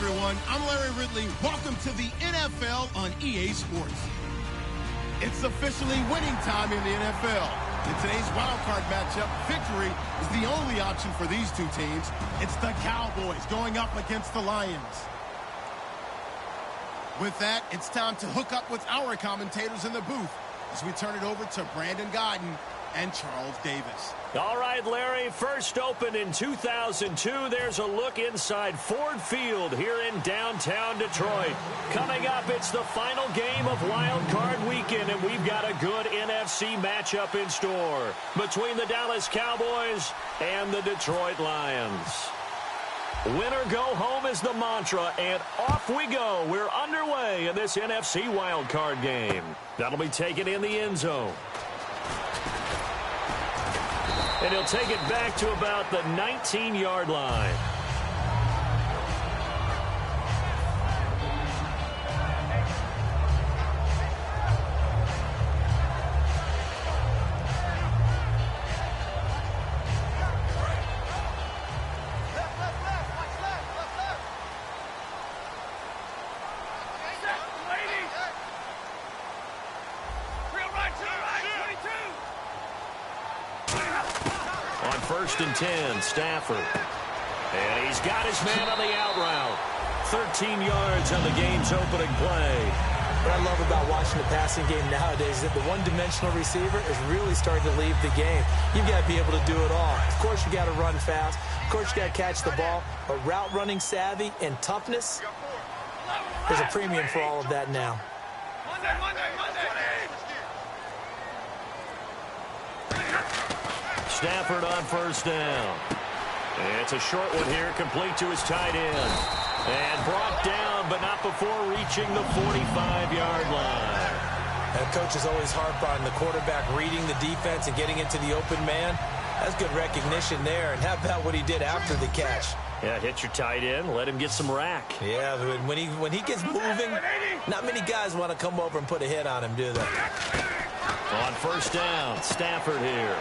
everyone. I'm Larry Ridley. Welcome to the NFL on EA Sports. It's officially winning time in the NFL. In today's wildcard matchup, victory is the only option for these two teams. It's the Cowboys going up against the Lions. With that, it's time to hook up with our commentators in the booth as we turn it over to Brandon Godden and Charles Davis. All right, Larry, first opened in 2002. There's a look inside Ford Field here in downtown Detroit. Coming up, it's the final game of Wild Card Weekend, and we've got a good NFC matchup in store between the Dallas Cowboys and the Detroit Lions. Win or go home is the mantra, and off we go. We're underway in this NFC Wild Card game. That'll be taken in the end zone. And he'll take it back to about the 19-yard line. First and 10, Stafford. And he's got his man on the out route. 13 yards on the game's opening play. What I love about watching the passing game nowadays is that the one-dimensional receiver is really starting to leave the game. You've got to be able to do it all. Of course, you got to run fast. Of course, you got to catch the ball. But route running savvy and toughness, there's a premium for all of that now. Monday. Stafford on first down. And it's a short one here, complete to his tight end. And brought down, but not before reaching the 45-yard line. And coach is always harp on the quarterback reading the defense and getting into the open man. That's good recognition there. And how about what he did after the catch? Yeah, hit your tight end, let him get some rack. Yeah, but when he gets moving, not many guys want to come over and put a hit on him, do they? On first down, Stafford here.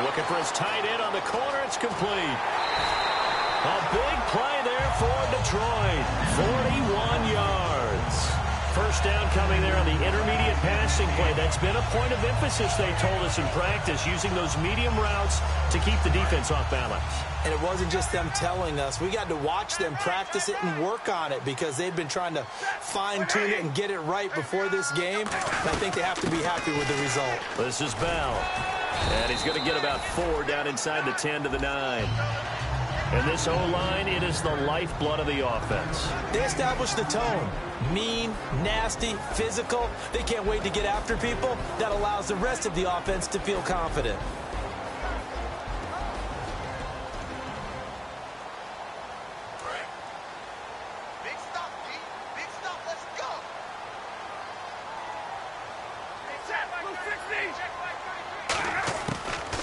Looking for his tight end on the corner. It's complete. A big play there for Detroit. 41 yards. First down coming there on the intermediate passing play. That's been a point of emphasis, they told us in practice, using those medium routes to keep the defense off balance. And it wasn't just them telling us. We got to watch them practice it and work on it because they've been trying to fine-tune it and get it right before this game. And I think they have to be happy with the result. This is Bell. And he's going to get about 4 down inside the 10 to the 9. And this O-line, it is the lifeblood of the offense. They established the tone. Mean, nasty, physical. They can't wait to get after people. That allows the rest of the offense to feel confident.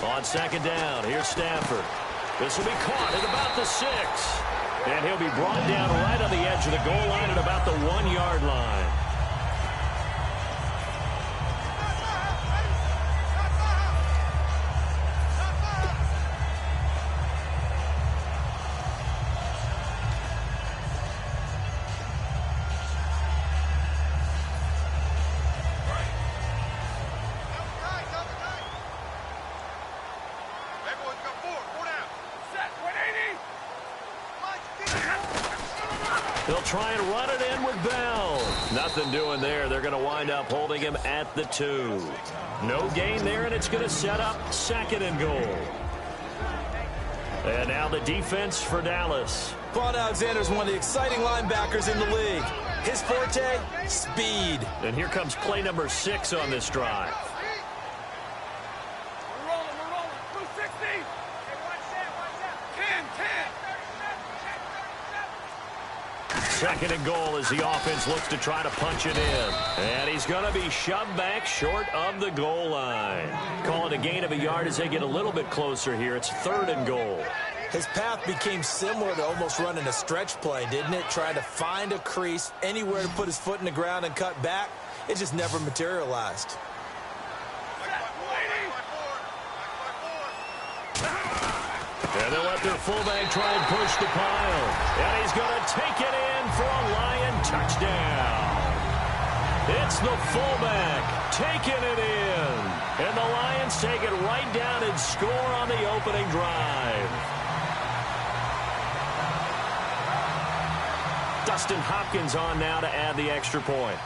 On second down, here's Stafford. This will be caught at about the 6. And he'll be brought down right on the edge of the goal line at about the 1-yard line. They'll try and run it in with Bell. Nothing doing there. They're going to wind up holding him at the 2. No gain there, and it's going to set up 2nd and goal. And now the defense for Dallas. Vaughn Alexander's one of the exciting linebackers in the league. His forte, speed. And here comes play number 6 on this drive. We're rolling. 260. Hey, watch out. 10. 2nd and goal as the offense looks to try to punch it in. And he's going to be shoved back short of the goal line. Call it a gain of a yard as they get a little bit closer here. It's 3rd and goal. His path became similar to almost running a stretch play, didn't it? Trying to find a crease, anywhere to put his foot in the ground and cut back. It just never materialized. And they'll let their fullback try and push the pile. And he's going to take it in for a Lion touchdown. It's the fullback taking it in. And the Lions take it right down and score on the opening drive. Dustin Hopkins on now to add the extra point.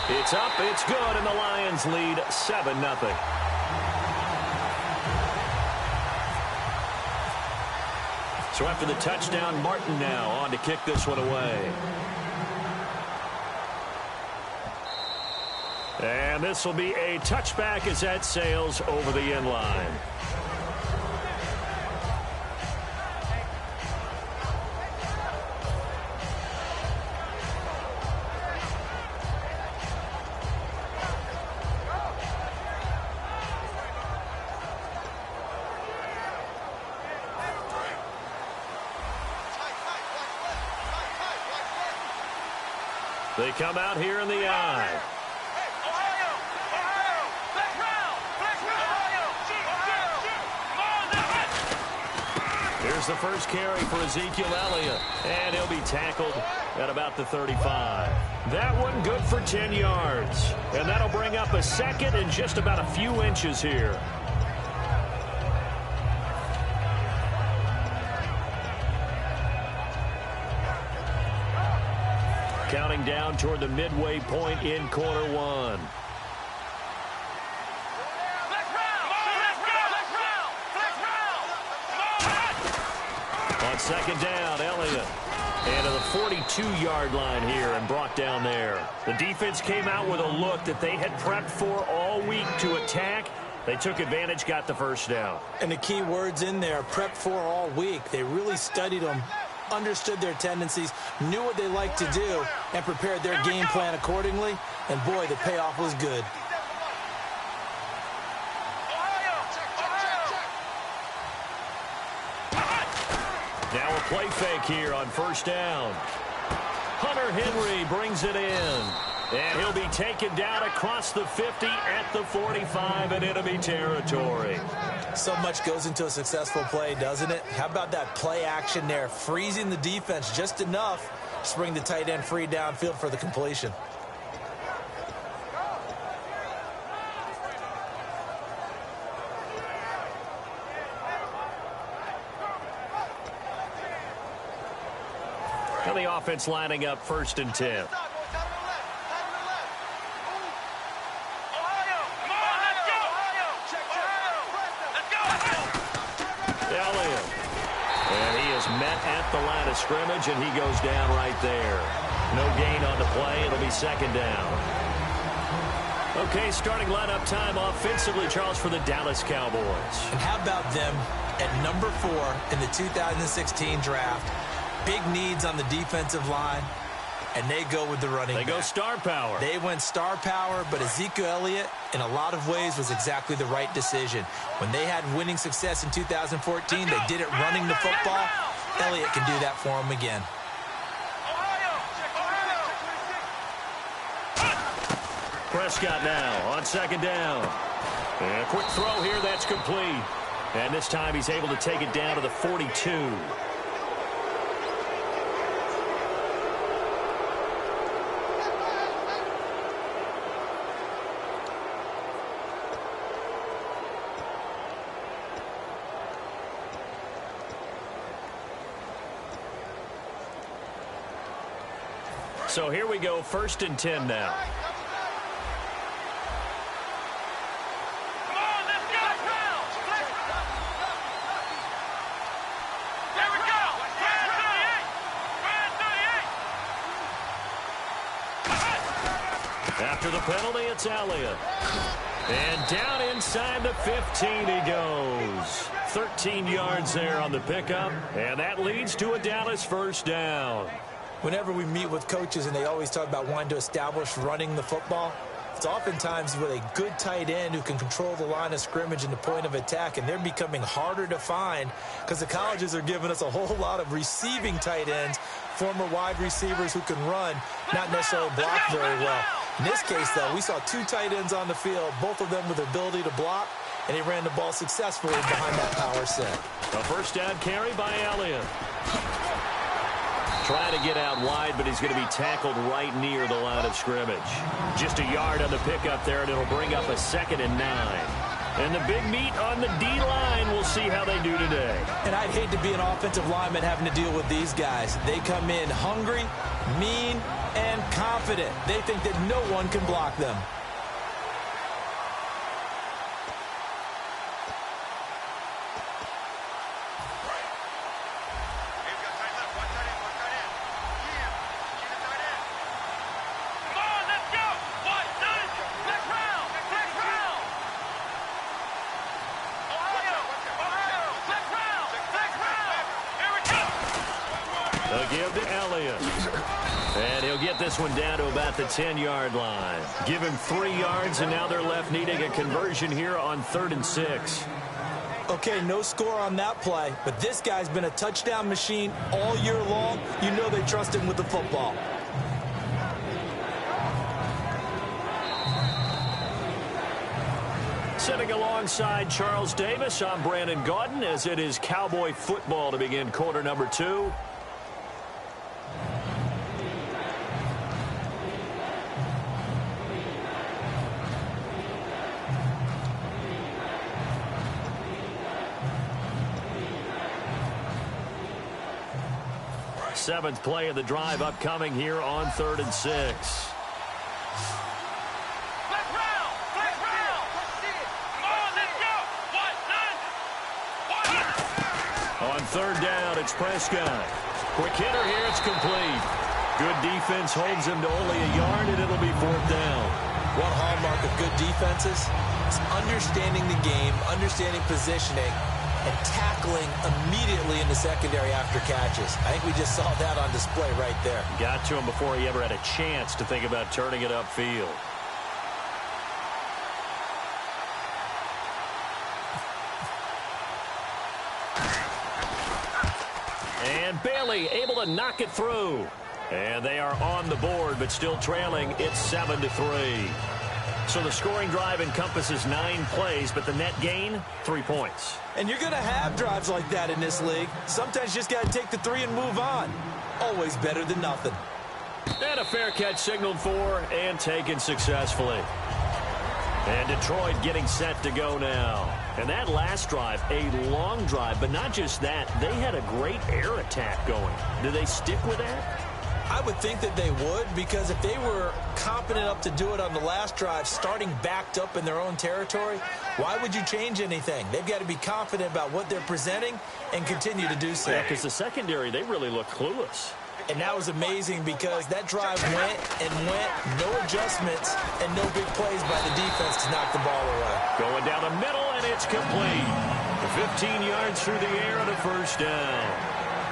It's up, it's good, and the Lions lead 7-0. So after the touchdown, Martin now on to kick this one away. And this will be a touchback as that sails over the end line. They come out here in the eye. Here's the first carry for Ezekiel Elliott, and he'll be tackled at about the 35. That one good for 10 yards, and that'll bring up a second and just about a few inches here. Counting down toward the midway point in quarter one. On second down, Elliott. And to the 42-yard line here and brought down there. The defense came out with a look that they had prepped for all week to attack. They took advantage, got the first down. And the key words in there, prepped for all week. They really studied them, understood their tendencies, knew what they liked to do, and prepared their game plan accordingly. And, boy, the payoff was good. Now a play fake here on first down. Hunter Henry brings it in. And he'll be taken down across the 50 at the 45 in enemy territory. So much goes into a successful play, doesn't it? How about that play action there, freezing the defense just enough to bring the tight end free downfield for the completion. And the offense lining up 1st and 10. Met at the line of scrimmage, and he goes down right there. No gain on the play. It'll be second down. Okay, starting lineup time offensively, Charles, for the Dallas Cowboys. And how about them at number 4 in the 2016 draft? Big needs on the defensive line, and they go with the running back. They go star power. They went star power, but Ezekiel Elliott, in a lot of ways, was exactly the right decision. When they had winning success in 2014, they did it running the football. Elliott can do that for him again. Prescott now on second down. And a quick throw here, that's complete. And this time he's able to take it down to the 42. So here we go, 1st and 10 now. Come on, let's go. There we go. Brand 38. After the penalty, it's Elliott. And down inside the 15 he goes. 13 yards there on the pickup, and that leads to a Dallas first down. Whenever we meet with coaches and they always talk about wanting to establish running the football, It's oftentimes with a good tight end who can control the line of scrimmage and the point of attack, and they're becoming harder to find because the colleges are giving us a whole lot of receiving tight ends, former wide receivers who can run, not necessarily block very well. In this case, though, we saw two tight ends on the field, both of them with the ability to block, and he ran the ball successfully behind that power set. A first down carry by Elliott. Trying to get out wide, but he's going to be tackled right near the line of scrimmage. Just a yard on the pickup there, and it'll bring up a 2nd and 9. And the big meat on the D-line, we'll see how they do today. And I'd hate to be an offensive lineman having to deal with these guys. They come in hungry, mean, and confident. They think that no one can block them. Give to Elliott. And he'll get this one down to about the 10-yard line. Give him 3 yards, and now they're left needing a conversion here on 3rd and 6. Okay, no score on that play, but this guy's been a touchdown machine all year long. You know they trust him with the football. Sitting alongside Charles Davis, I'm Brandon Gaudin, as it is Cowboy football to begin quarter number 2. Seventh play of the drive upcoming here on 3rd and 6. On 3rd down, it's Prescott. Quick hitter here, it's complete. Good defense holds him to only a yard, and it'll be 4th down. One hallmark of good defenses is understanding the game, understanding positioning, and tackling immediately in the secondary after catches. I think we just saw that on display right there. Got to him before he ever had a chance to think about turning it upfield. And Bailey able to knock it through. And they are on the board, but still trailing. It's 7-3. So the scoring drive encompasses 9 plays, but the net gain, 3 points. And you're going to have drives like that in this league. Sometimes you just got to take the 3 and move on. Always better than nothing. And a fair catch signaled for and taken successfully. And Detroit getting set to go now. And that last drive, a long drive, but not just that. They had a great air attack going. Do they stick with that? I would think that they would, because if they were competent enough to do it on the last drive, starting backed up in their own territory, why would you change anything? They've got to be confident about what they're presenting and continue to do so. Yeah, because the secondary, they really look clueless. And that was amazing because that drive went and went, no adjustments, and no big plays by the defense to knock the ball away. Going down the middle, and it's complete. 15 yards through the air and a first down.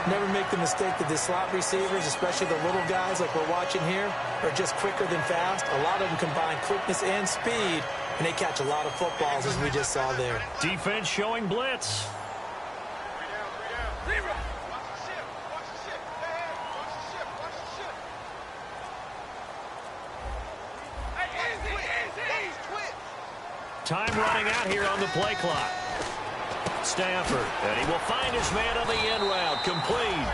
Never make the mistake that the slot receivers, especially the little guys like we're watching here, are just quicker than fast. A lot of them combine quickness and speed, and they catch a lot of footballs, as we just saw there. Defense showing blitz. Time running out here on the play clock. Stafford, and he will find his man on the in route, complete.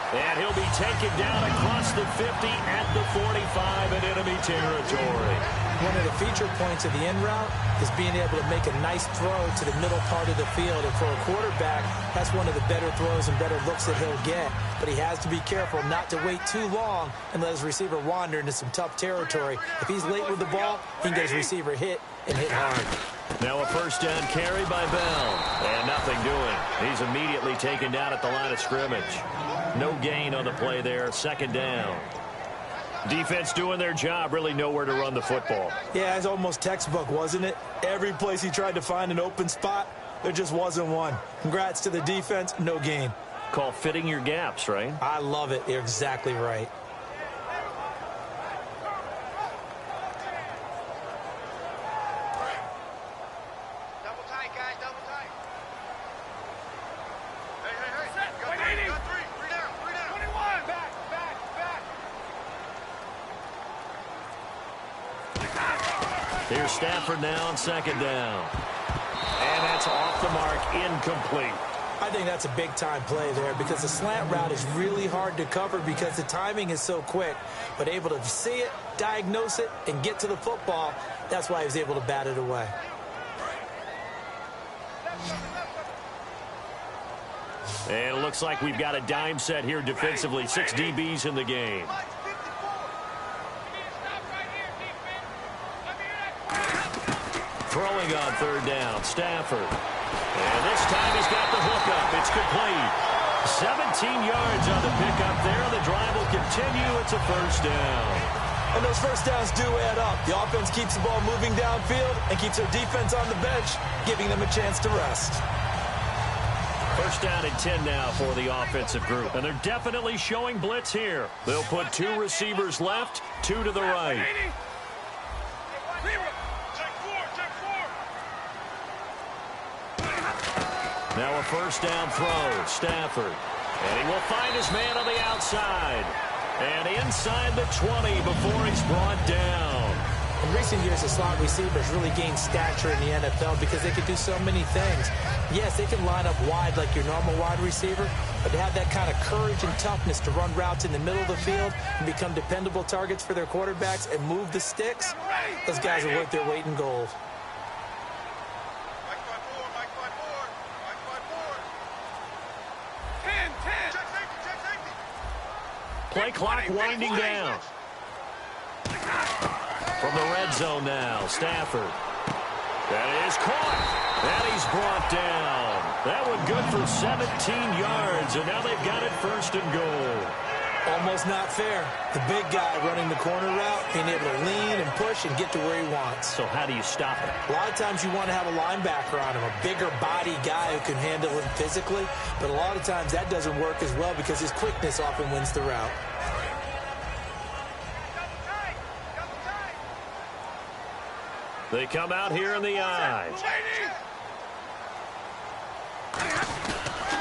And he'll be taken down across the 50 at the 45 in enemy territory. One of the feature points of the in route is being able to make a nice throw to the middle part of the field. And for a quarterback, that's one of the better throws and better looks that he'll get. But he has to be careful not to wait too long and let his receiver wander into some tough territory. If he's late with the ball, he can get his receiver hit and hit hard. Now a first down carry by Bell. And nothing doing. He's immediately taken down at the line of scrimmage. No gain on the play there. Second down. Defense doing their job. Really nowhere to run the football. Yeah, it's almost textbook, wasn't it? Every place he tried to find an open spot, there just wasn't one. Congrats to the defense. No gain. Call fitting your gaps, right? I love it. You're exactly right. Here's Stafford now on second down. And that's off the mark, incomplete. I think that's a big-time play there because the slant route is really hard to cover because the timing is so quick. But able to see it, diagnose it, and get to the football, that's why he was able to bat it away. And it looks like we've got a dime set here defensively. 6 DBs in the game. Throwing on third down, Stafford. And this time he's got the hook up. It's complete. 17 yards on the pickup there. The drive will continue. It's a first down. And those first downs do add up. The offense keeps the ball moving downfield and keeps their defense on the bench, giving them a chance to rest. First down and 10 now for the offensive group. And they're definitely showing blitz here. They'll put 2 receivers left, 2 to the right. Now a first down throw, Stafford. And he will find his man on the outside. And inside the 20 before he's brought down. In recent years, the slot receivers really gained stature in the NFL because they can do so many things. Yes, they can line up wide like your normal wide receiver, but to have that kind of courage and toughness to run routes in the middle of the field and become dependable targets for their quarterbacks and move the sticks, those guys are worth their weight in gold. Play clock winding down. From the red zone now, Stafford. That is caught. And he's brought down. That one good for 17 yards, and now they've got it first and goal. Almost not fair. The big guy running the corner route, being able to lean and push and get to where he wants. So how do you stop it? A lot of times you want to have a linebacker on him, a bigger body guy who can handle him physically, but a lot of times that doesn't work as well because his quickness often wins the route. They come out here in the eye.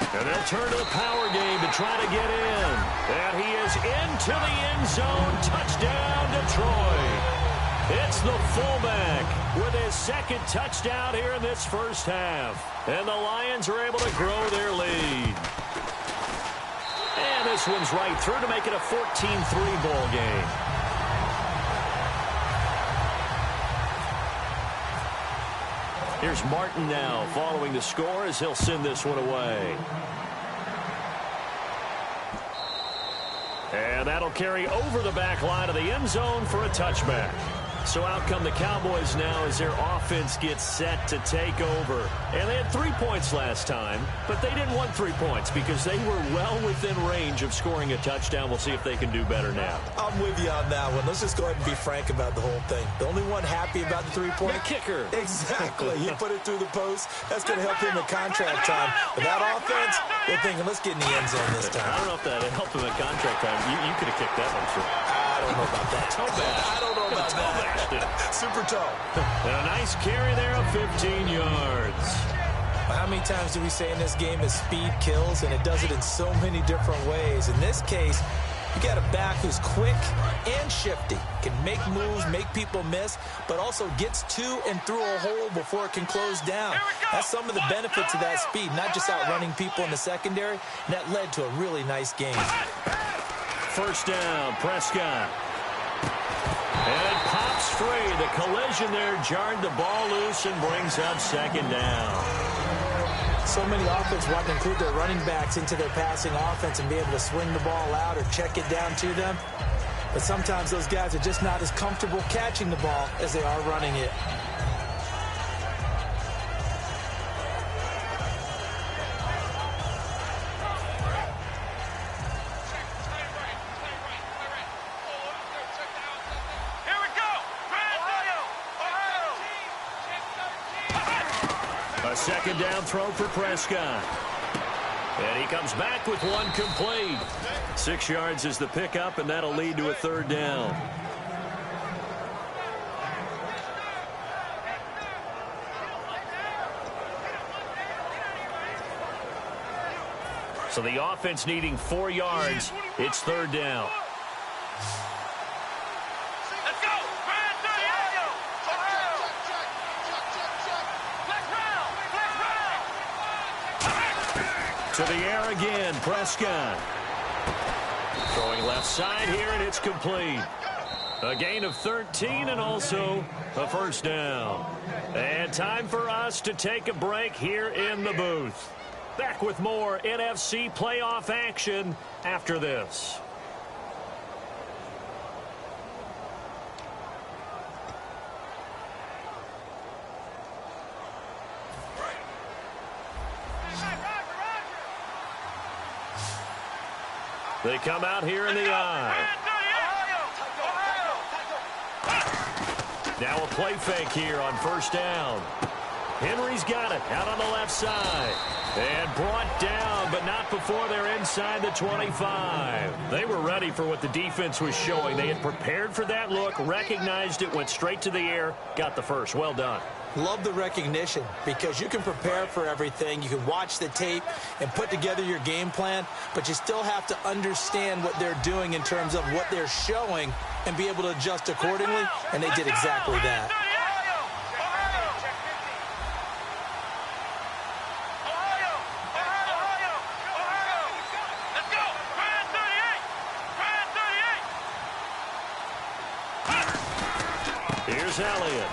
And they'll turn to the power game to try to get in. And he is into the end zone. Touchdown, Detroit. It's the fullback with his second touchdown here in this first half. And the Lions are able to grow their lead. And this one's right through to make it a 14-3 ball game. Here's Martin now following the score as he'll send this one away. And that'll carry over the back line of the end zone for a touchback. So out come the Cowboys now as their offense gets set to take over. And they had 3 points last time, but they didn't want 3 points because they were well within range of scoring a touchdown. We'll see if they can do better now. I'm with you on that one. Let's just go ahead and be frank about the whole thing. The only one happy about the 3-point the kicker. Exactly. He put it through the post. That's going to help him in contract time. But that offense, they're thinking, let's get in the end zone this time. I don't know if that helped him in contract time. You could have kicked that one, sure. I don't know about that. Toe bash. I don't know about that. Super toe. And a nice carry there of 15 yards. How many times do we say in this game that speed kills, and it does it in so many different ways? In this case, you got a back who's quick and shifty, can make moves, make people miss, but also gets to and through a hole before it can close down. That's some of the benefits of that speed, not just outrunning people in the secondary. And that led to a really nice game. First down, Prescott. And it pops free. The collision there jarred the ball loose and brings up second down. So many offenses want to include their running backs into their passing offense and be able to swing the ball out or check it down to them. But sometimes those guys are just not as comfortable catching the ball as they are running it. Second down throw for Prescott. And he comes back with one complete. 6 yards is the pickup, and that'll lead to a third down. So the offense needing 4 yards. It's third down. To the air again, Prescott. Throwing left side here, and it's complete. A gain of 13 and also a first down. And time for us to take a break here in the booth. Back with more NFC playoff action after this. They come out here in the eye. Now a play fake here on first down. Henry's got it out on the left side. And brought down, but not before they're inside the 25. They were ready for what the defense was showing. They had prepared for that look, recognized it, went straight to the air, got the first. Well done. Love the recognition because you can prepare for everything. You can watch the tape and put together your game plan, but you still have to understand what they're doing in terms of what they're showing and be able to adjust accordingly, and they did exactly that. Here's Elliott.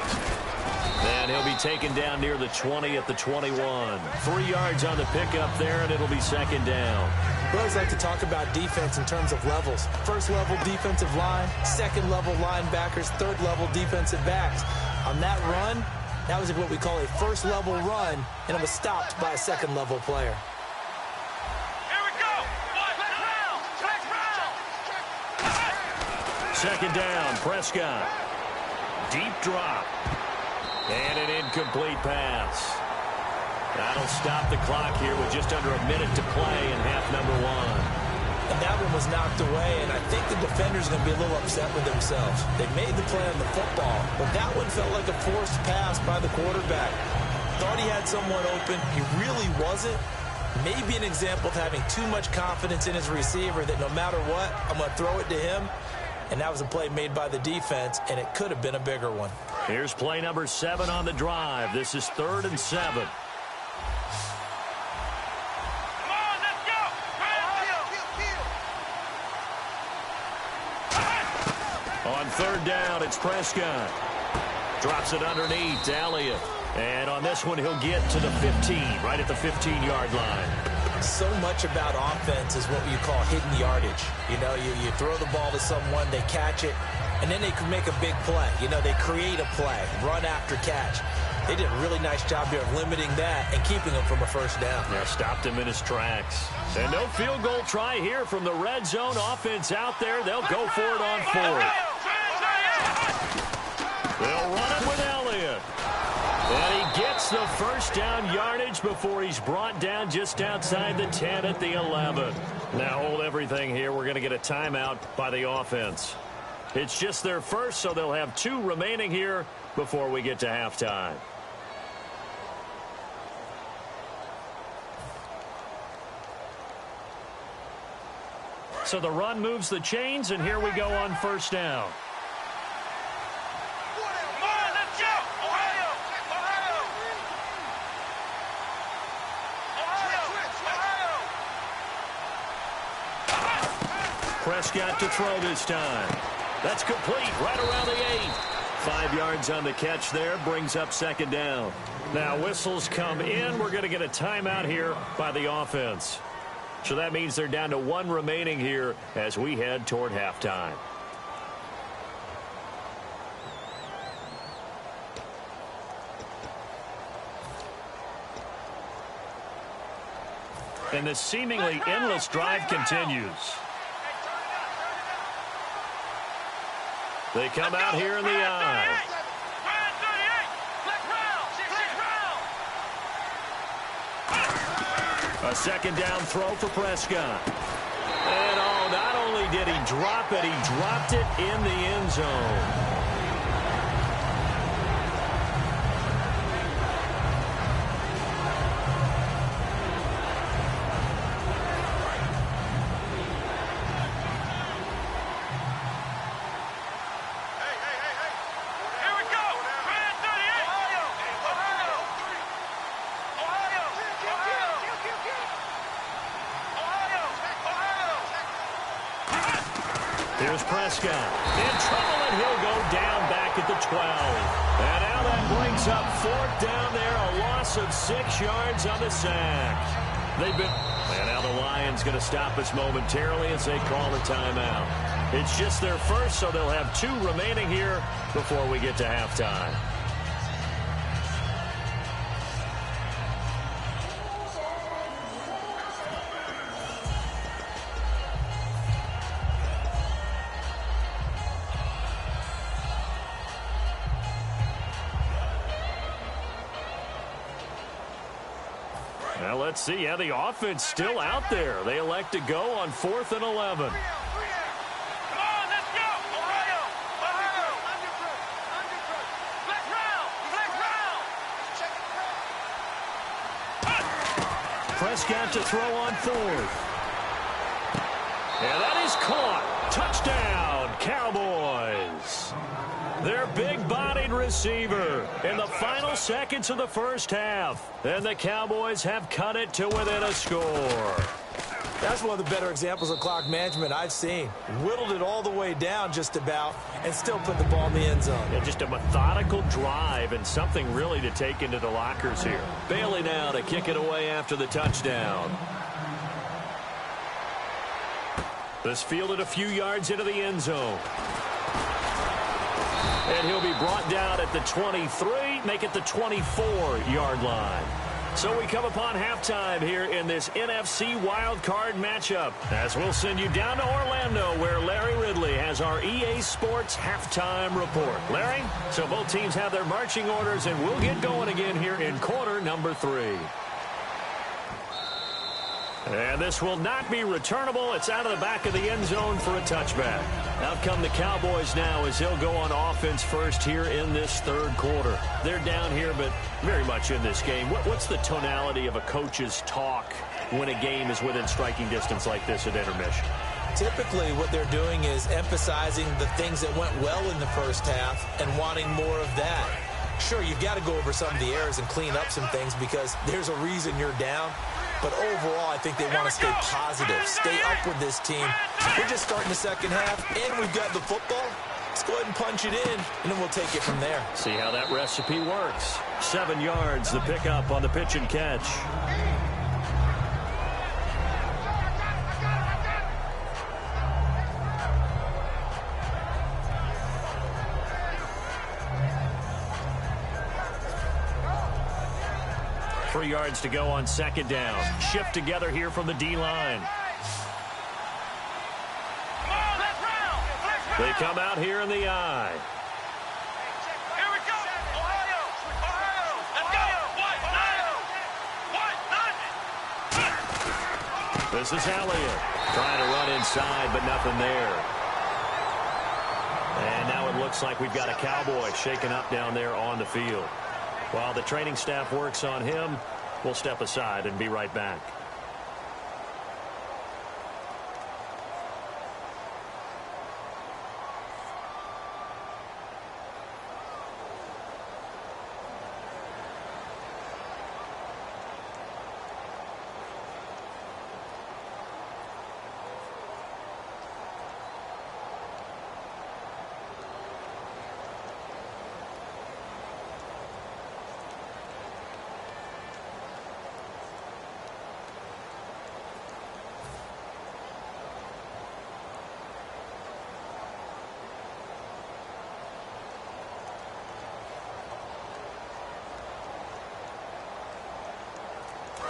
And he'll be taken down near the 20 at the 21. 3 yards on the pickup there, and it'll be second down. We always like to talk about defense in terms of levels. First level defensive line, second level linebackers, third level defensive backs. On that run, that was what we call a first level run, and it was stopped by a second level player. Here we go. Second down, Prescott. Deep drop. And an incomplete pass. That'll stop the clock here with just under a minute to play in half number 1. And that one was knocked away, and I think the defender's going to be a little upset with themselves. They made the play on the football, but that one felt like a forced pass by the quarterback. Thought he had someone open. He really wasn't. Maybe an example of having too much confidence in his receiver that no matter what, I'm going to throw it to him. And that was a play made by the defense, and it could have been a bigger one. Here's play number 7 on the drive. This is 3rd and 7. Come on, let's go. On 3rd down, it's Prescott. Drops it underneath to Elliott. And on this one, he'll get to the 15, right at the 15-yard line. So much about offense is what you call hidden yardage. You know, you throw the ball to someone, they catch it, and then they can make a big play. You know, they create a play, run after catch. They did a really nice job here of limiting that and keeping him from a first down. Yeah, stopped him in his tracks. And no field goal try here from the red zone offense out there. They'll go for it on 4th. They'll run it with Elliott. And he gets the first down yardage before he's brought down just outside the 10 at the 11. Now hold everything here. We're going to get a timeout by the offense. It's just their first, so they'll have 2 remaining here before we get to halftime. So the run moves the chains, and here we go on first down. Prescott to throw this time. That's complete right around the 8. 5 yards on the catch there, brings up second down. Now whistles come in. We're going to get a timeout here by the offense. So that means they're down to 1 remaining here as we head toward halftime. And the seemingly endless drive continues. They come out here in the eye. A second down throw for Prescott. And not only did he drop it, he dropped it in the end zone. Here's Prescott. In trouble, and he'll go down back at the 12. And now that brings up 4th down there, a loss of 6 yards on the sack. And now the Lions going to stop us momentarily as they call the timeout. It's just their first, so they'll have 2 remaining here before we get to halftime. Now let's see. Yeah, the offense still out there. They elect to go on 4th and 11. Prescott to throw on 4th. And that is caught. Touchdown, Cowboys. Their big-bodied receiver in the final seconds of the first half. And the Cowboys have cut it to within a score. That's one of the better examples of clock management I've seen. Whittled it all the way down just about and still put the ball in the end zone. Yeah, just a methodical drive and something really to take into the lockers here. Bailey now to kick it away after the touchdown. This fielded a few yards into the end zone. And he'll be brought down at the 23, make it the 24-yard line. So we come upon halftime here in this NFC wildcard matchup, as we'll send you down to Orlando, where Larry Ridley has our EA Sports halftime report. Larry, so both teams have their marching orders, and we'll get going again here in quarter number 3. And this will not be returnable. It's out of the back of the end zone for a touchback. Out come the Cowboys now as they'll go on offense first here in this 3rd quarter. They're down here, but very much in this game. What's the tonality of a coach's talk when a game is within striking distance like this at intermission? Typically, what they're doing is emphasizing the things that went well in the first half and wanting more of that. Sure, you've got to go over some of the errors and clean up some things because there's a reason you're down. But overall, I think they want to stay positive, stay up with this team. We're just starting the second half, and we've got the football. Let's go ahead and punch it in, and then we'll take it from there. See how that recipe works. 7 yards, the pickup on the pitch and catch. 3 yards to go on 2nd down. Shift together here from the D-line. They come out here in the I. Here we go. Ohio. Let's go. This is Elliott trying to run inside, but nothing there. And now it looks like we've got a Cowboy shaken up down there on the field. While the training staff works on him, we'll step aside and be right back.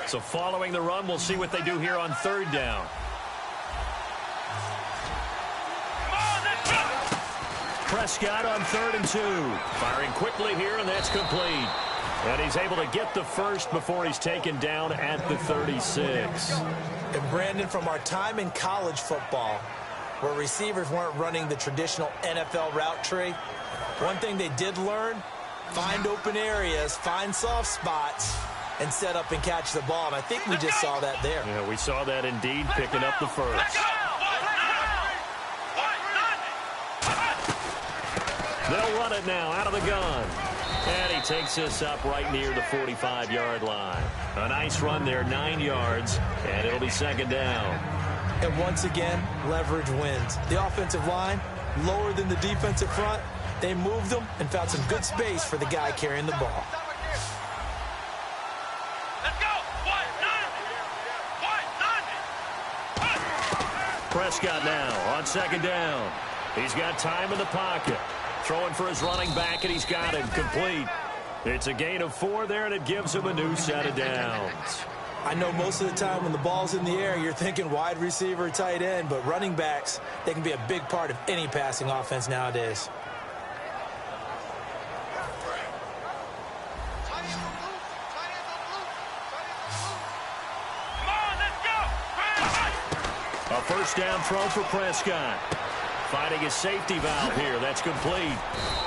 So following the run, we'll see what they do here on 3rd down. Prescott on 3rd and 2. Firing quickly here, and that's complete. And he's able to get the first before he's taken down at the 36. And Brandon, from our time in college football, where receivers weren't running the traditional NFL route tree, one thing they did learn, find open areas, find soft spots, and set up and catch the ball. And I think we just saw that there. Yeah, we saw that indeed, picking up the first. They'll run it now out of the gun. And he takes this up right near the 45-yard line. A nice run there, 9 yards, and it'll be 2nd down. And once again, leverage wins. The offensive line, lower than the defensive front, they moved them and found some good space for the guy carrying the ball. Let's go! Prescott now on second down. He's got time in the pocket. Throwing for his running back, and he's got him complete. It's a gain of 4 there, and it gives him a new set of downs. I know most of the time when the ball's in the air, you're thinking wide receiver, tight end, but running backs, they can be a big part of any passing offense nowadays. A first down throw for Prescott. Finding his safety valve here. That's complete.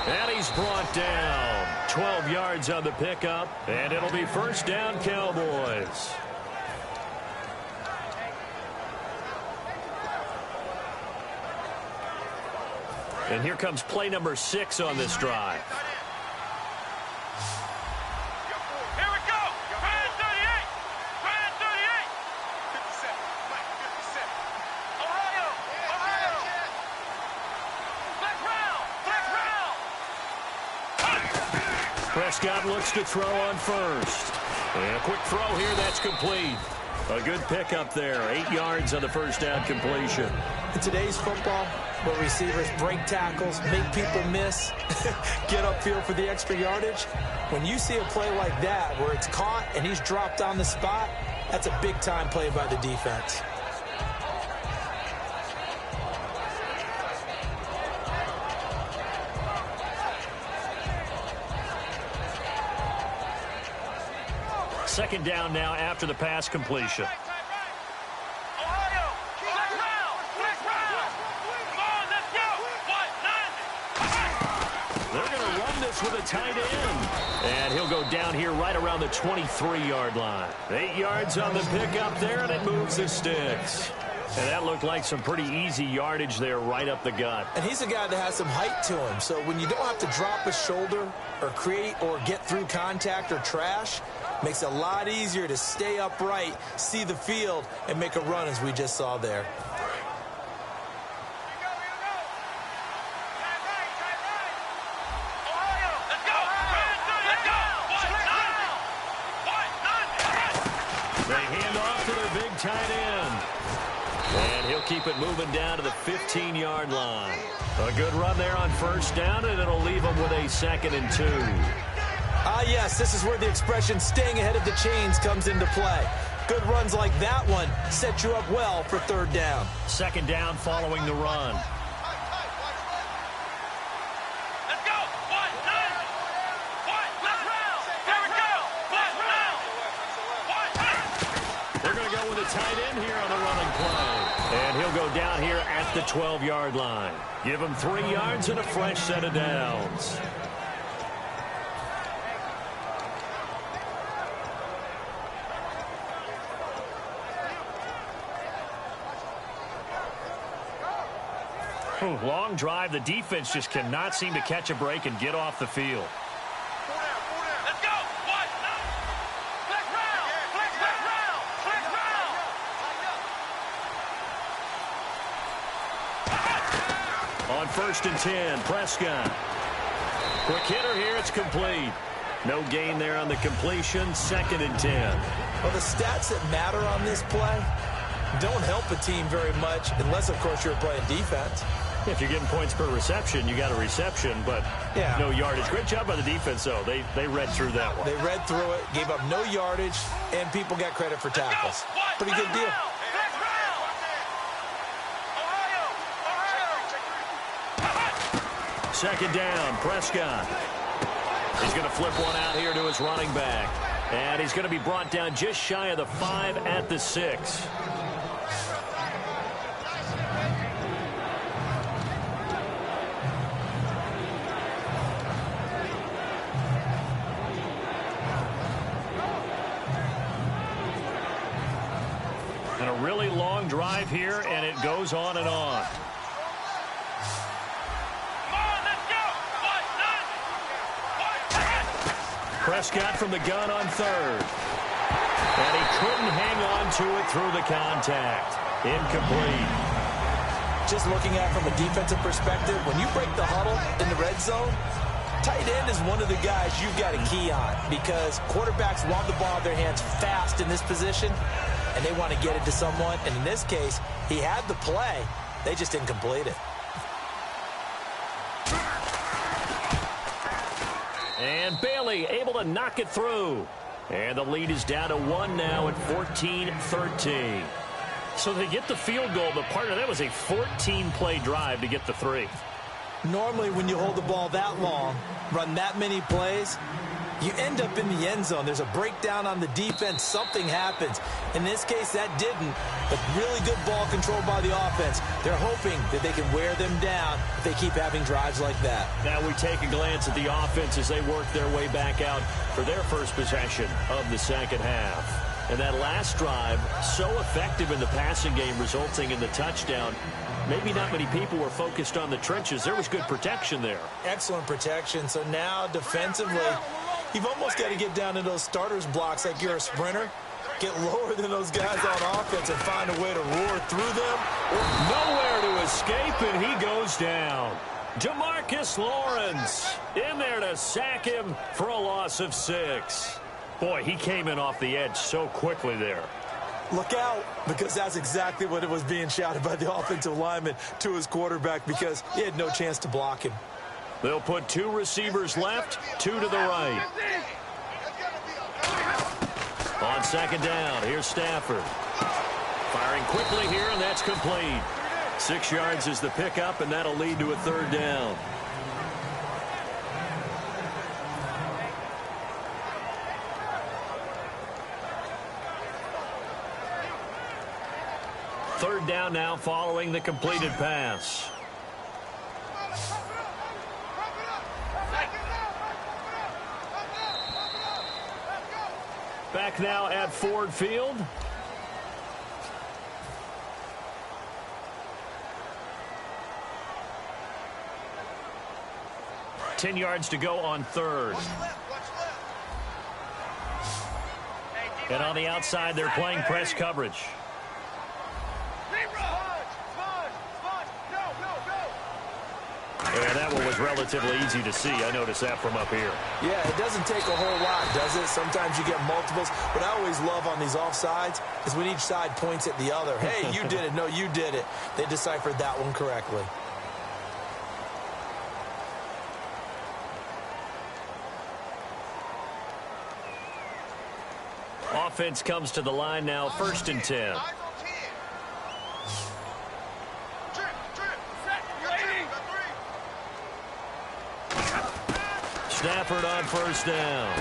And he's brought down. 12 yards on the pickup. And it'll be first down, Cowboys. And here comes play number 6 on this drive. Here we go! Brand 38! Brand 38! 57. Mike, 57. Ohio! Ohio! Flex round! Flex round! Prescott looks to throw on first. And a quick throw here. That's complete. A good pickup there. 8 yards on the first down completion. In today's football, where receivers break tackles, make people miss, get upfield for the extra yardage, when you see a play like that where it's caught and he's dropped on the spot, that's a big-time play by the defense. Second down now after the pass completion. Ohio! Flex round! Flex round! Come on, let's go! They're going to run this with a tight end. And he'll go down here right around the 23-yard line. 8 yards on the pickup there, and it moves the sticks. And that looked like some pretty easy yardage there right up the gut. And he's a guy that has some height to him, so when you don't have to drop a shoulder or create or get through contact or trash, makes it a lot easier to stay upright, see the field, and make a run as we just saw there. They hand off to their big tight end. And he'll keep it moving down to the 15-yard line. A good run there on first down, and it'll leave them with a 2nd and 2. Ah, yes, this is where the expression staying ahead of the chains comes into play. Good runs like that one set you up well for third down. Second down following the run. Let's go! One, nine! One, left round! Here we go! One, round! One, They're going to go with a tight end here on the running play. And he'll go down here at the 12-yard line. Give him 3 yards and a fresh set of downs. Long drive. The defense just cannot seem to catch a break and get off the field. let's go! One, nine! Flex round! Flex round! Flex round! On first and 10, Prescott. Quick hitter here. It's complete. No gain there on the completion. 2nd and 10. Well, the stats that matter on this play don't help a team very much unless, of course, you're playing defense. If you're getting points per reception, you got a reception, but no yardage. Great job by the defense, though. They read through that one. They read through it, gave up no yardage, and people got credit for tackles. Pretty good deal. Flex round! Ohio! Second down, Prescott. He's going to flip one out here to his running back. And he's going to be brought down just shy of the 5 at the 6. And a really long drive here, and it goes on and on. Prescott from the gun on third. And he couldn't hang on to it through the contact. Incomplete. Just looking at it from a defensive perspective, when you break the huddle in the red zone, tight end is one of the guys you've got to key on because quarterbacks want the ball in their hands fast in this position, and they want to get it to someone. And in this case, he had the play. They just didn't complete it. And Bailey able to knock it through. And the lead is down to 1 now at 14-13. So they get the field goal. The partner, that was a 14-play drive to get the 3. Normally, when you hold the ball that long, run that many plays, you end up in the end zone. There's a breakdown on the defense. Something happens. In this case, that didn't. But really good ball control by the offense. They're hoping that they can wear them down if they keep having drives like that. Now we take a glance at the offense as they work their way back out for their first possession of the second half. And that last drive, so effective in the passing game, resulting in the touchdown. Maybe not many people were focused on the trenches. There was good protection there. Excellent protection. So now defensively, you've almost got to get down to those starters blocks like you're a sprinter. Get lower than those guys on offense and find a way to roar through them. Nowhere to escape, and he goes down. Jamarcus Lawrence in there to sack him for a loss of 6. Boy, he came in off the edge so quickly there. Look out, because that's exactly what it was being shouted by the offensive lineman to his quarterback because he had no chance to block him. They'll put 2 receivers left, 2 to the right. On second down, here's Stafford. Firing quickly here, and that's complete. 6 yards is the pickup, and that'll lead to a 3rd down. Third down now following the completed pass. Back now at Ford Field. Ten yards to go on 3rd. And on the outside, they're playing press coverage. And that one was relatively easy to see. I noticed that from up here. Yeah, it doesn't take a whole lot, does it? Sometimes you get multiples. What I always love on these offsides is when each side points at the other. Hey, you did it. No, you did it. They deciphered that one correctly. Offense comes to the line now, 1st and 10. Stafford on 1st down.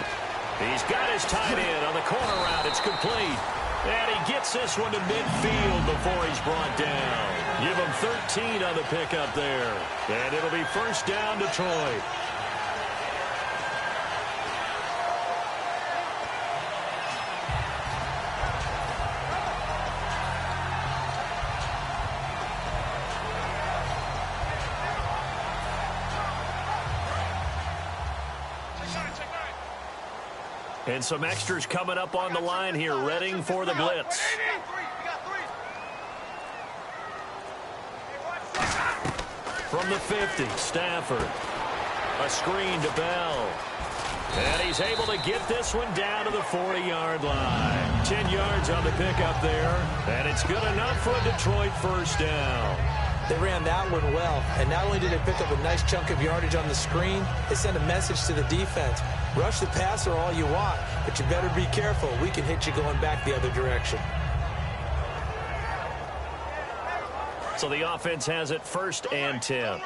He's got his tight end on the corner route. It's complete. And he gets this one to midfield before he's brought down. Give him 13 on the pickup there. And it'll be 1st down, Detroit. And some extras coming up on the line here, readying for the blitz. From the 50, Stafford. A screen to Bell. And he's able to get this one down to the 40-yard line. 10 yards on the pickup there. And it's good enough for a Detroit 1st down. They ran that one well. And not only did they pick up a nice chunk of yardage on the screen, they sent a message to the defense. Rush the passer all you want, but you better be careful. We can hit you going back the other direction. So the offense has it 1st and 10.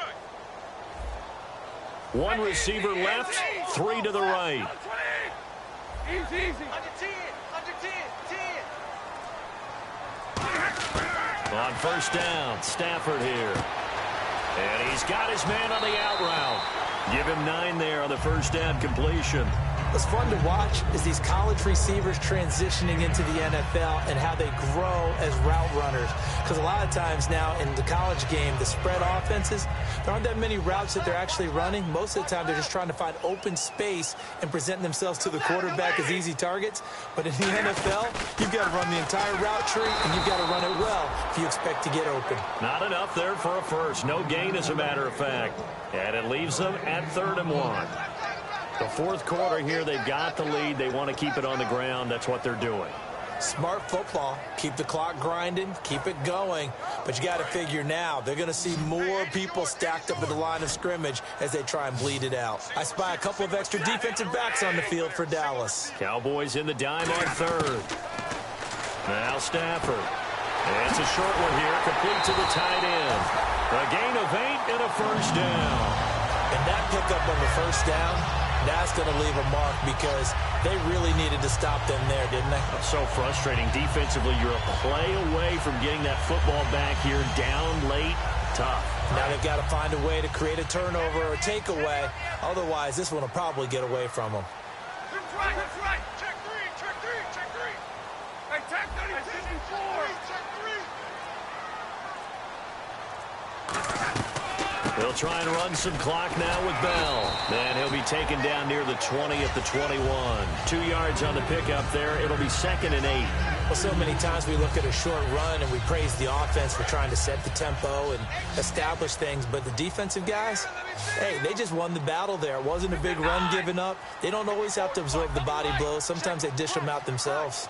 1 receiver left, 3 to the right. Easy. On 1st down, Stafford here. And he's got his man on the out route. Give him 9 there on the 1st down completion. What's fun to watch is these college receivers transitioning into the NFL and how they grow as route runners. Because a lot of times now in the college game, the spread offenses, there aren't that many routes that they're actually running. Most of the time, they're just trying to find open space and present themselves to the quarterback as easy targets. But in the NFL, you've got to run the entire route tree, and you've got to run it well if you expect to get open. Not enough there for a first. No gain, as a matter of fact. And it leaves them at 3rd and 1. The fourth quarter here, they've got the lead. They want to keep it on the ground. That's what they're doing. Smart football. Keep the clock grinding. Keep it going. But you got to figure now, they're going to see more people stacked up at the line of scrimmage as they try and bleed it out. I spy a couple of extra defensive backs on the field for Dallas. Cowboys in the dime on 3rd. Now Stafford. And it's a short one here, complete to the tight end. A gain of 8 and a first down. And that pickup of a first down, that's going to leave a mark because they really needed to stop them there, didn't they? So frustrating. Defensively, you're a play away from getting that football back here down late. Tough. Now they've got to find a way to create a turnover or a takeaway. Otherwise, this one will probably get away from them. That's right, that's right. Check 3, check 3, check 3. Hey, check 34. Check 3. They'll try and run some clock now with Bell. And he'll be taken down near the 20 at the 21. 2 yards on the pickup there. It'll be 2nd and 8. Well, so many times we look at a short run and we praise the offense for trying to set the tempo and establish things. But the defensive guys, hey, they just won the battle there. It wasn't a big run given up. They don't always have to absorb the body blows. Sometimes they dish them out themselves.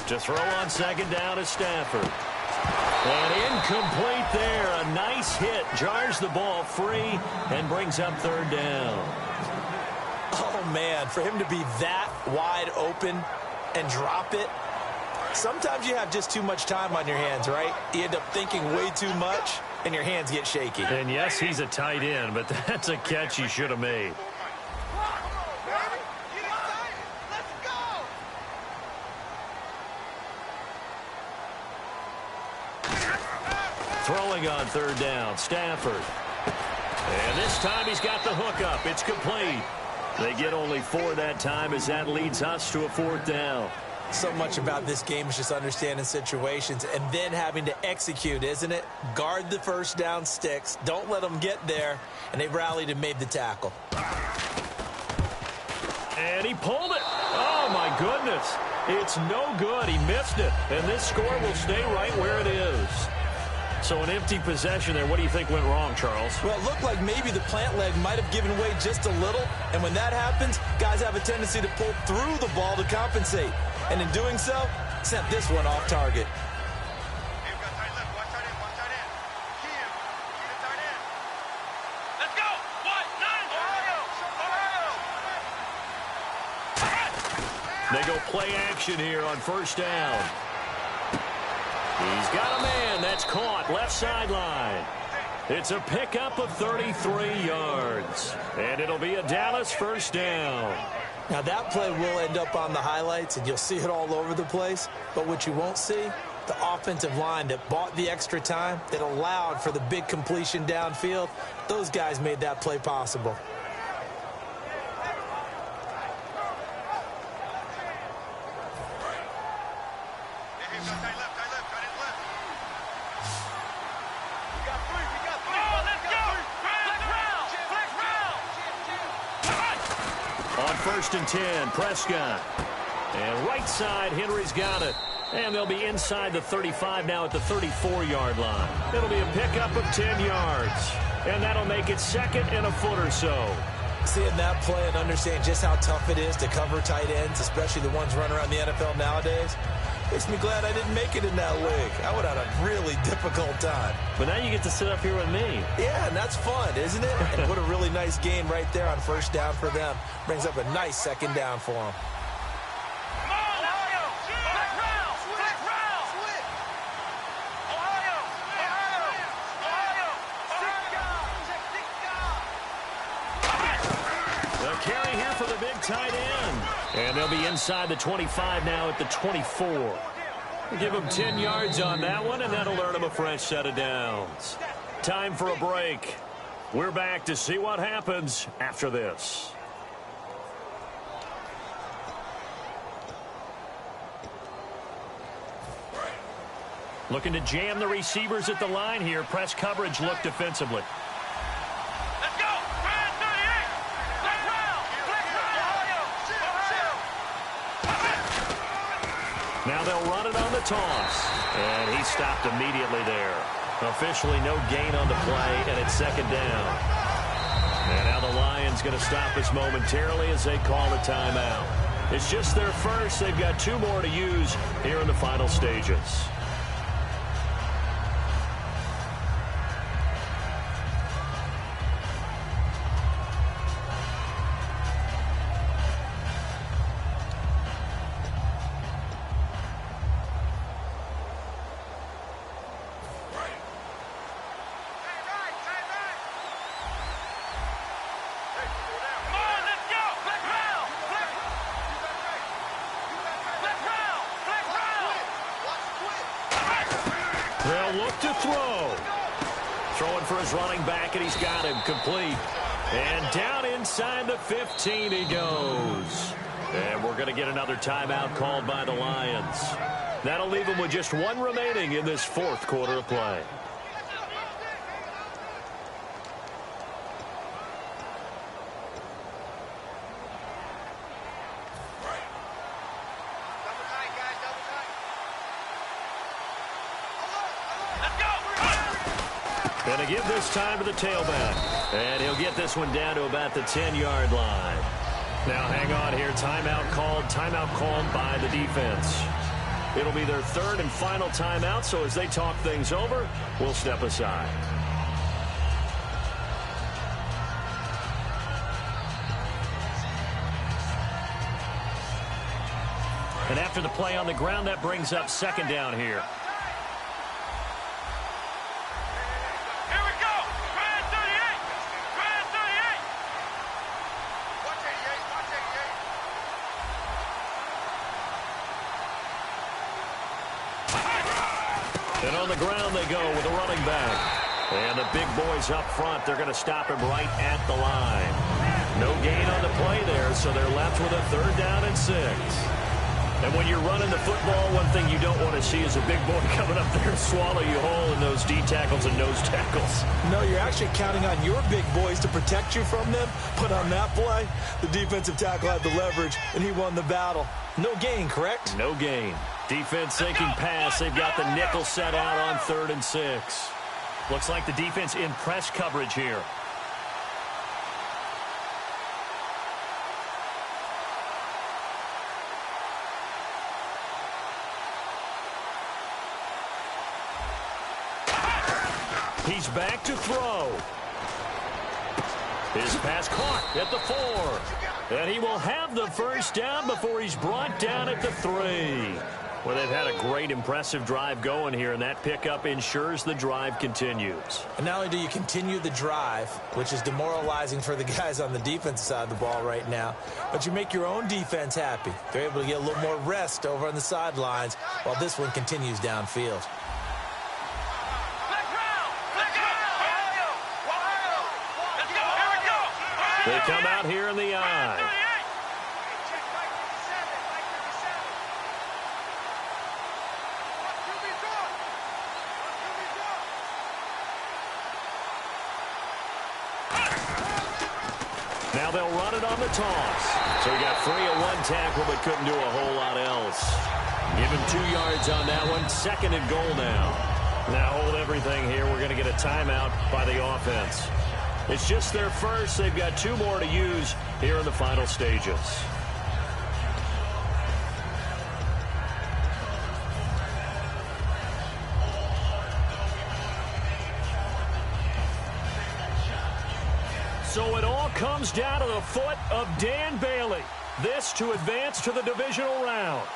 To throw on 2nd down is Stafford. And incomplete there. A nice hit. Jars the ball free and brings up 3rd down. Oh, man, for him to be that wide open and drop it. Sometimes you have just too much time on your hands, right? You end up thinking way too much, and your hands get shaky. And, yes, he's a tight end, but that's a catch he should have made. Throwing on 3rd down, Stafford. And this time he's got the hook up. It's complete. They get only 4 that time as that leads us to a 4th down. So much about this game is just understanding situations and then having to execute, isn't it? Guard the first down sticks. Don't let them get there. And they rallied and made the tackle. And he pulled it. Oh, my goodness. It's no good. He missed it. And this score will stay right where it is. So an empty possession there. What do you think went wrong, Charles? Well, it looked like maybe the plant leg might have given way just a little. And when that happens, guys have a tendency to pull through the ball to compensate. And in doing so, sent this one off target. Let's go. 1, 9. Ohio. They go play action here on 1st down. He's got a man. That's caught. Left sideline. It's a pickup of 33 yards. And it'll be a Dallas 1st down. Now, that play will end up on the highlights, and you'll see it all over the place. But what you won't see, the offensive line that bought the extra time, that allowed for the big completion downfield, those guys made that play possible. On 1st and 10, Prescott. And right side, Henry's got it. And they'll be inside the 35 now at the 34-yard line. It'll be a pickup of 10 yards. And that'll make it 2nd and a foot or so. Seeing that play and understanding just how tough it is to cover tight ends, especially the ones running around the NFL nowadays, makes me glad I didn't make it in that league. I would have had a really difficult time. But now you get to sit up here with me. Yeah, and that's fun, isn't it? And what a really nice game right there on 1st down for them. Brings up a nice 2nd down for them. Carry here for the big tight end. And they'll be inside the 25 now at the 24. Give them 10 yards on that one, and that'll earn them a fresh set of downs. Time for a break. We're back to see what happens after this. Looking to jam the receivers at the line here. Press coverage look defensively. Let's go. Brand 38. Flex round. Flex round. Now they'll run it on the toss. And he stopped immediately there. Officially no gain on the play, and it's second down. And now the Lions going to stop us momentarily as they call a timeout. It's just their first. They've got 2 more to use here in the final stages. They'll look to throw. Throwing for his running back, and he's got him complete. And down inside the 15 he goes. And we're going to get another timeout called by the Lions. That'll leave them with just 1 remaining in this 4th quarter of play. Going to give this time to the tailback. And he'll get this one down to about the 10-yard line. Now hang on here. Timeout called by the defense. It'll be their 3rd and final timeout, so as they talk things over, we'll step aside. And after the play on the ground, that brings up second down here. And on the ground they go with a running back. And the big boys up front, they're going to stop him right at the line. No gain on the play there, so they're left with a 3rd down and 6. And when you're running the football, one thing you don't want to see is a big boy coming up there and swallow you whole in those D tackles and nose tackles. No, you're actually counting on your big boys to protect you from them. But on that play, the defensive tackle had the leverage, and he won the battle. No gain, correct? No gain. Defense thinking pass. They've got the nickel set out on 3rd and 6. Looks like the defense in press coverage here. He's back to throw. His pass caught at the 4. And he will have the first down before he's brought down at the 3. Well, they've had a great, impressive drive going here, and that pickup ensures the drive continues. And not only do you continue the drive, which is demoralizing for the guys on the defensive side of the ball right now, but you make your own defense happy. They're able to get a little more rest over on the sidelines while this one continues downfield. They come out here in the eye. Now they'll run it on the toss. So he got free of 1 tackle but couldn't do a whole lot else. Give him 2 yards on that one. 2nd and goal now. Now hold everything here. We're going to get a timeout by the offense. It's just their first. They've got 2 more to use here in the final stages. So it all comes down to the foot of Dan Bailey. This to advance to the divisional round.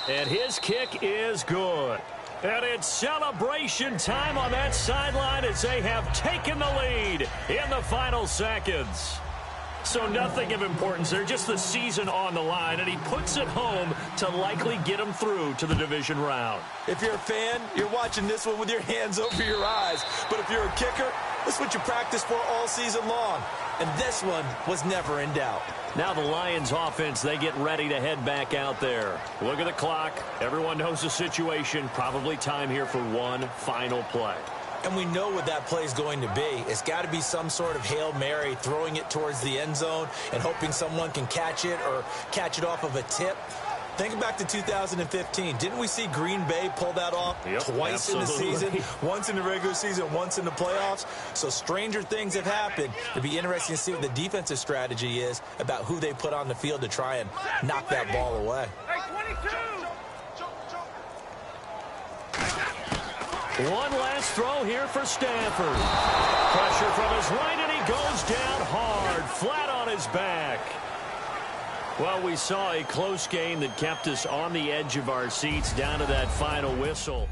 And his kick is good. And it's celebration time on that sideline as they have taken the lead in the final seconds. So nothing of importance there, just the season on the line, and he puts it home to likely get him through to the division round. If you're a fan, you're watching this one with your hands over your eyes. But if you're a kicker, this is what you practice for all season long. And this one was never in doubt. Now the Lions offense, they get ready to head back out there. Look at the clock. Everyone knows the situation. Probably time here for one final play. And we know what that play is going to be. It's got to be some sort of Hail Mary, throwing it towards the end zone and hoping someone can catch it or catch it off of a tip. Think back to 2015. Didn't we see Green Bay pull that off twice absolutely. in the season? Once in the regular season, once in the playoffs. So stranger things have happened. It'd be interesting to see what the defensive strategy is about who they put on the field to try and knock that ball away. Hey, 22! One last throw here for Stafford. Pressure from his right, and he goes down hard, flat on his back. Well, we saw a close game that kept us on the edge of our seats down to that final whistle.